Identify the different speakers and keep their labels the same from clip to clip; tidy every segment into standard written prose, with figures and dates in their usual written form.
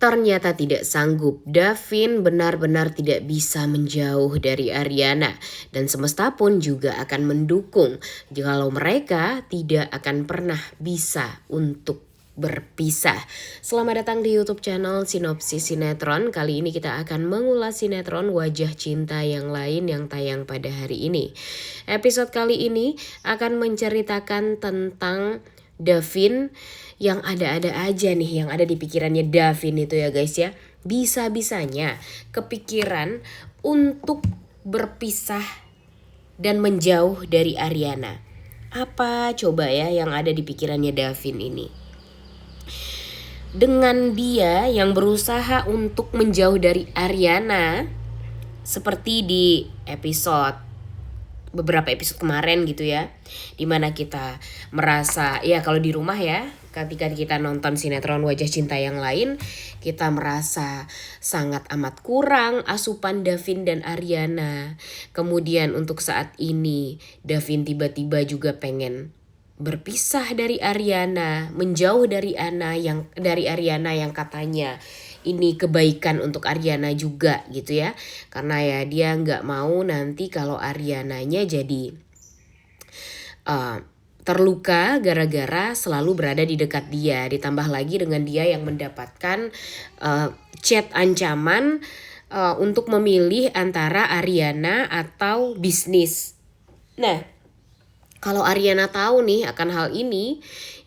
Speaker 1: ternyata tidak sanggup. Davin benar-benar tidak bisa menjauh dari Ariana dan semesta pun juga akan mendukung jikalau mereka tidak akan pernah bisa untuk berpisah. Selamat datang di YouTube channel Sinopsis Sinetron. Kali ini kita akan mengulas sinetron Wajah Cinta yang lain yang tayang pada hari ini. Episode kali ini akan menceritakan tentang Davin yang ada-ada aja nih, yang ada di pikirannya Davin itu ya guys ya. Bisa-bisanya kepikiran untuk berpisah dan menjauh dari Ariana. Apa coba ya yang ada di pikirannya Davin ini? Dengan dia yang berusaha untuk menjauh dari Ariana, seperti di beberapa episode kemarin gitu ya, dimana kita merasa ya kalau di rumah ya, ketika kita nonton sinetron Wajah Cinta yang lain, kita merasa sangat amat kurang asupan Davin dan Ariana. Kemudian untuk saat ini Davin tiba-tiba juga pengen berpisah dari Ariana, menjauh dari Ariana yang katanya ini kebaikan untuk Ariana juga gitu ya. Karena ya dia nggak mau nanti kalau Ariananya jadi terluka gara-gara selalu berada di dekat dia. Ditambah lagi dengan dia yang mendapatkan chat ancaman untuk memilih antara Ariana atau bisnis. Nah, kalau Ariana tahu nih akan hal ini,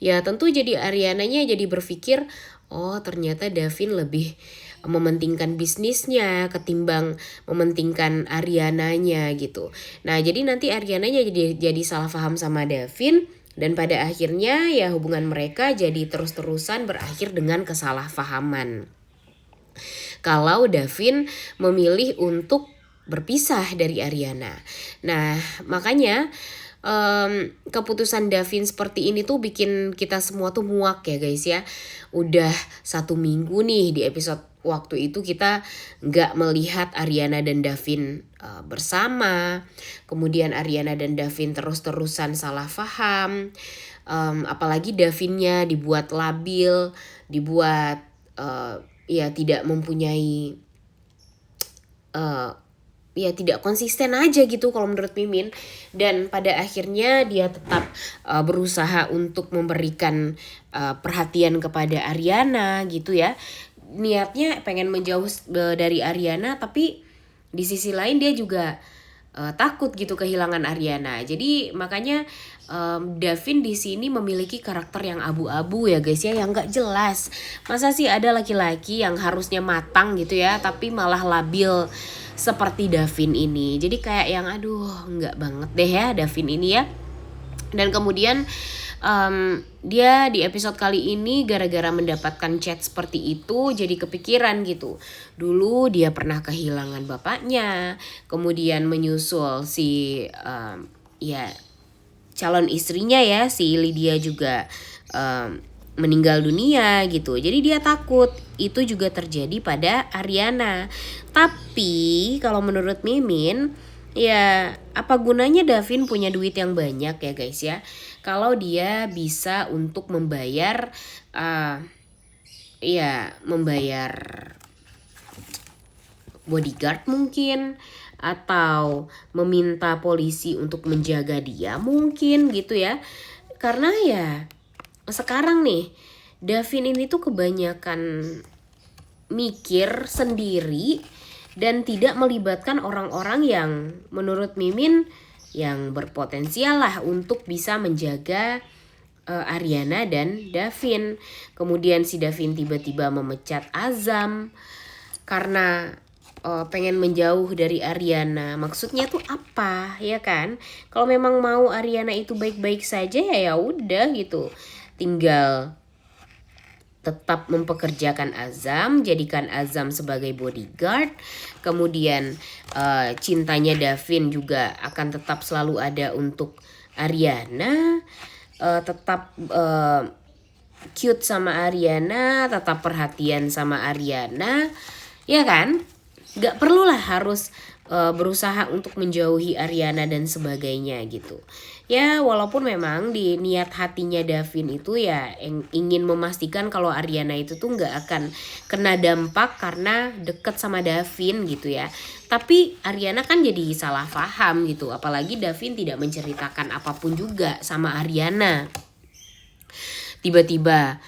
Speaker 1: ya tentu jadi Ariananya jadi berpikir, oh ternyata Davin lebih mementingkan bisnisnya ketimbang mementingkan Ariananya gitu. Nah jadi nanti Ariananya jadi salah paham sama Davin, dan pada akhirnya ya hubungan mereka jadi terus-terusan berakhir dengan kesalahpahaman. Kalau Davin memilih untuk berpisah dari Ariana. Nah makanya keputusan Davin seperti ini tuh bikin kita semua tuh muak ya guys ya. Udah 1 minggu nih di episode waktu itu kita nggak melihat Ariana dan Davin bersama. Kemudian Ariana dan Davin terus-terusan salah paham. Apalagi Davinnya dibuat labil, dibuat ya tidak mempunyai ya tidak konsisten aja gitu kalau menurut Mimin. Dan pada akhirnya dia tetap berusaha untuk memberikan perhatian kepada Ariana gitu ya. Niatnya pengen menjauh dari Ariana, tapi di sisi lain dia juga takut gitu kehilangan Ariana. Jadi makanya Davin di sini memiliki karakter yang abu-abu ya guys ya, yang nggak jelas. Masa sih ada laki-laki yang harusnya matang gitu ya, tapi malah labil seperti Davin ini. Jadi kayak yang aduh nggak banget deh ya Davin ini ya. Dan kemudian dia di episode kali ini gara-gara mendapatkan chat seperti itu jadi kepikiran gitu. Dulu dia pernah kehilangan bapaknya, kemudian menyusul si ya calon istrinya ya, si Lydia juga meninggal dunia gitu. Jadi dia takut itu juga terjadi pada Ariana. Tapi kalau menurut Mimin, ya apa gunanya Davin punya duit yang banyak ya guys ya, kalau dia bisa untuk membayar membayar bodyguard mungkin, atau meminta polisi untuk menjaga dia mungkin gitu ya. Karena ya sekarang nih Davin ini tuh kebanyakan mikir sendiri dan tidak melibatkan orang-orang yang menurut Mimin yang berpotensial lah untuk bisa menjaga Ariana dan Davin. Kemudian si Davin tiba-tiba memecat Azam karena pengen menjauh dari Ariana. Maksudnya tuh apa ya kan? Kalau memang mau Ariana itu baik-baik saja ya udah gitu. Tinggal tetap mempekerjakan Azam, jadikan Azam sebagai bodyguard. Kemudian cintanya Davin juga akan tetap selalu ada untuk Ariana. Tetap cute sama Ariana, tetap perhatian sama Ariana. Ya kan? Gak perlulah harus berusaha untuk menjauhi Ariana dan sebagainya gitu. Ya walaupun memang di niat hatinya Davin itu ya ingin memastikan kalau Ariana itu tuh nggak akan kena dampak karena deket sama Davin gitu ya. Tapi Ariana kan jadi salah paham gitu, apalagi Davin tidak menceritakan apapun juga sama Ariana. Tiba-tiba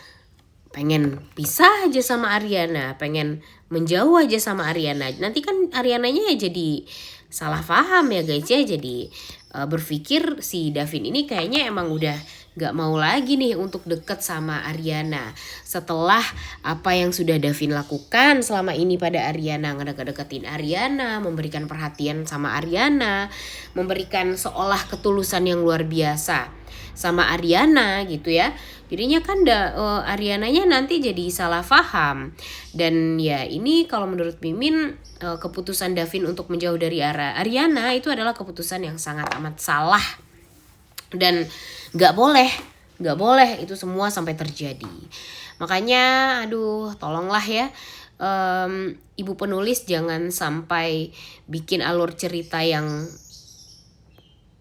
Speaker 1: pengen pisah aja sama Ariana, pengen menjauh aja sama Ariana. Nanti kan Ariananya ya jadi salah paham ya guys ya, jadi berpikir si Davin ini kayaknya emang udah gak mau lagi nih untuk deket sama Ariana. Setelah apa yang sudah Davin lakukan selama ini pada Ariana, ngedeket-deketin Ariana, memberikan perhatian sama Ariana, memberikan seolah ketulusan yang luar biasa sama Ariana gitu ya. Jadinya kan Ariananya nanti jadi salah paham. Dan ya ini kalau menurut Mimin keputusan Davin untuk menjauh dari Ariana itu adalah keputusan yang sangat amat salah. Dan gak boleh itu semua sampai terjadi. Makanya aduh tolonglah ya ibu penulis jangan sampai bikin alur cerita yang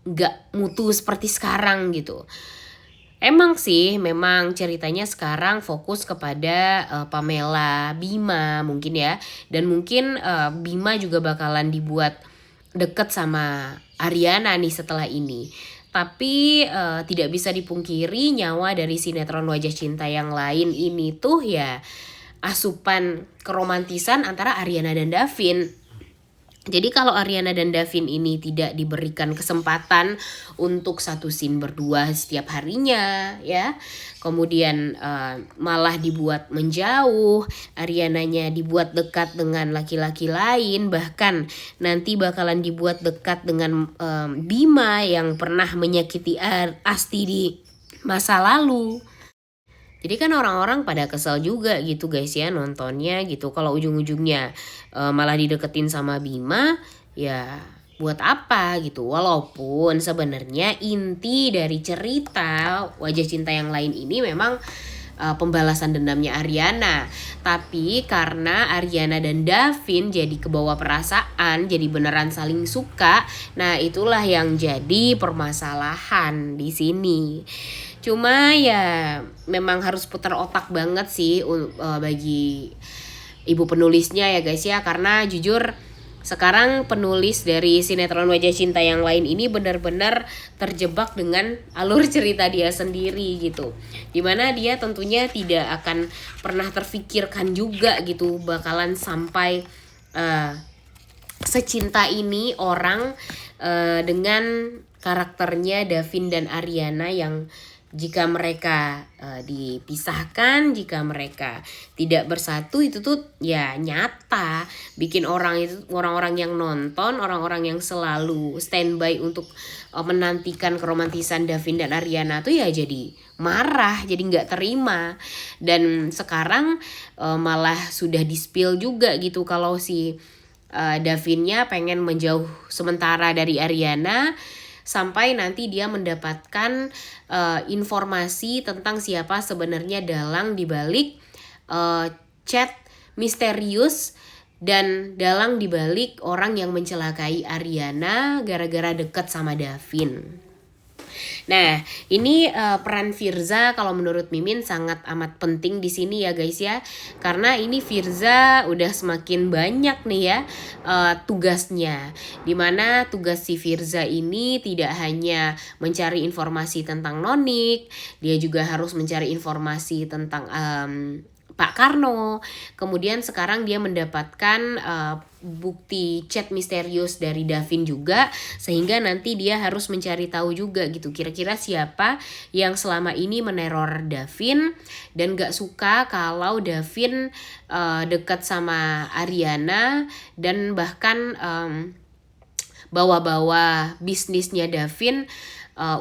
Speaker 1: gak mutu seperti sekarang gitu. Emang sih, memang ceritanya sekarang fokus kepada Pamela, Bima mungkin ya. Dan mungkin Bima juga bakalan dibuat deket sama Ariana nih setelah ini. Tapi tidak bisa dipungkiri nyawa dari sinetron Wajah Cinta yang lain ini tuh ya asupan keromantisan antara Ariana dan Davin. Jadi kalau Ariana dan Davin ini tidak diberikan kesempatan untuk satu scene berdua setiap harinya ya, kemudian malah dibuat menjauh, Ariananya dibuat dekat dengan laki-laki lain, bahkan nanti bakalan dibuat dekat dengan Bima yang pernah menyakiti Asti di masa lalu. Jadi kan orang-orang pada kesel juga gitu guys ya nontonnya gitu. Kalau ujung-ujungnya malah dideketin sama Bima, ya buat apa gitu. Walaupun sebenarnya inti dari cerita Wajah Cinta yang lain ini memang pembalasan dendamnya Ariana. Tapi karena Ariana dan Davin jadi kebawa perasaan, jadi beneran saling suka. Nah, itulah yang jadi permasalahan di sini. Cuma ya memang harus putar otak banget sih bagi ibu penulisnya ya guys ya, karena jujur sekarang penulis dari sinetron Wajah Cinta yang lain ini benar-benar terjebak dengan alur cerita dia sendiri gitu, dimana dia tentunya tidak akan pernah terfikirkan juga gitu bakalan sampai secinta ini orang dengan karakternya Davin dan Ariana yang jika mereka dipisahkan, jika mereka tidak bersatu itu tuh ya nyata bikin orang-orang yang nonton, orang-orang yang selalu standby untuk menantikan keromantisan Davin dan Ariana tuh ya jadi marah, jadi nggak terima. Dan sekarang malah sudah di-spill juga gitu kalau si Davinnya pengen menjauh sementara dari Ariana sampai nanti dia mendapatkan informasi tentang siapa sebenarnya dalang dibalik chat misterius dan dalang dibalik orang yang mencelakai Ariana gara-gara deket sama Davin. Nah, ini peran Firza kalau menurut Mimin sangat amat penting di sini ya guys ya. Karena ini Firza udah semakin banyak nih ya tugasnya. Dimana tugas si Firza ini tidak hanya mencari informasi tentang Nonik, dia juga harus mencari informasi tentang Pak Karno. Kemudian sekarang dia mendapatkan bukti chat misterius dari Davin juga, sehingga nanti dia harus mencari tahu juga gitu kira-kira siapa yang selama ini meneror Davin dan gak suka kalau Davin dekat sama Ariana dan bahkan bawa-bawa bisnisnya Davin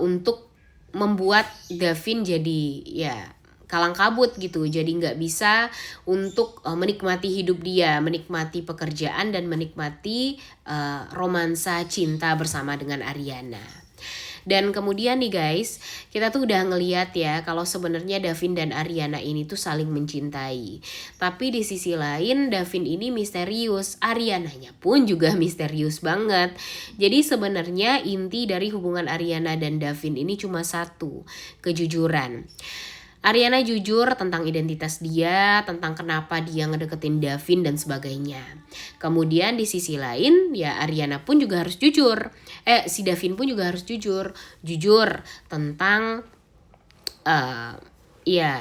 Speaker 1: untuk membuat Davin jadi ya kalang kabut gitu, jadi nggak bisa untuk menikmati hidup dia, menikmati pekerjaan dan menikmati romansa cinta bersama dengan Ariana. Dan kemudian nih guys, kita tuh udah ngeliat ya kalau sebenarnya Davin dan Ariana ini tuh saling mencintai. Tapi di sisi lain Davin ini misterius, Ariananya pun juga misterius banget. Jadi sebenarnya inti dari hubungan Ariana dan Davin ini cuma satu, kejujuran. Ariana jujur tentang identitas dia, tentang kenapa dia ngedeketin Davin dan sebagainya. Kemudian di sisi lain ya Ariana pun juga harus jujur. Si Davin pun juga harus jujur tentang ya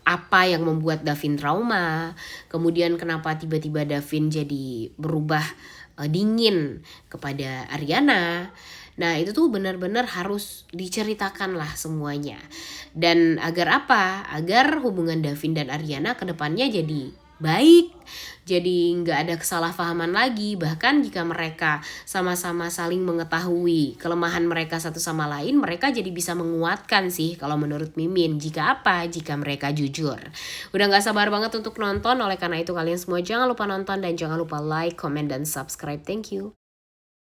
Speaker 1: apa yang membuat Davin trauma. Kemudian kenapa tiba-tiba Davin jadi berubah dingin kepada Ariana. Nah itu tuh benar-benar harus diceritakan lah semuanya. Dan agar apa? Agar hubungan Davin dan Ariana kedepannya jadi baik. Jadi nggak ada kesalahpahaman lagi. Bahkan jika mereka sama-sama saling mengetahui kelemahan mereka satu sama lain, mereka jadi bisa menguatkan sih kalau menurut Mimin. Jika apa? Jika mereka jujur. Udah nggak sabar banget untuk nonton. Oleh karena itu kalian semua jangan lupa nonton dan jangan lupa like, comment, dan subscribe. Thank you.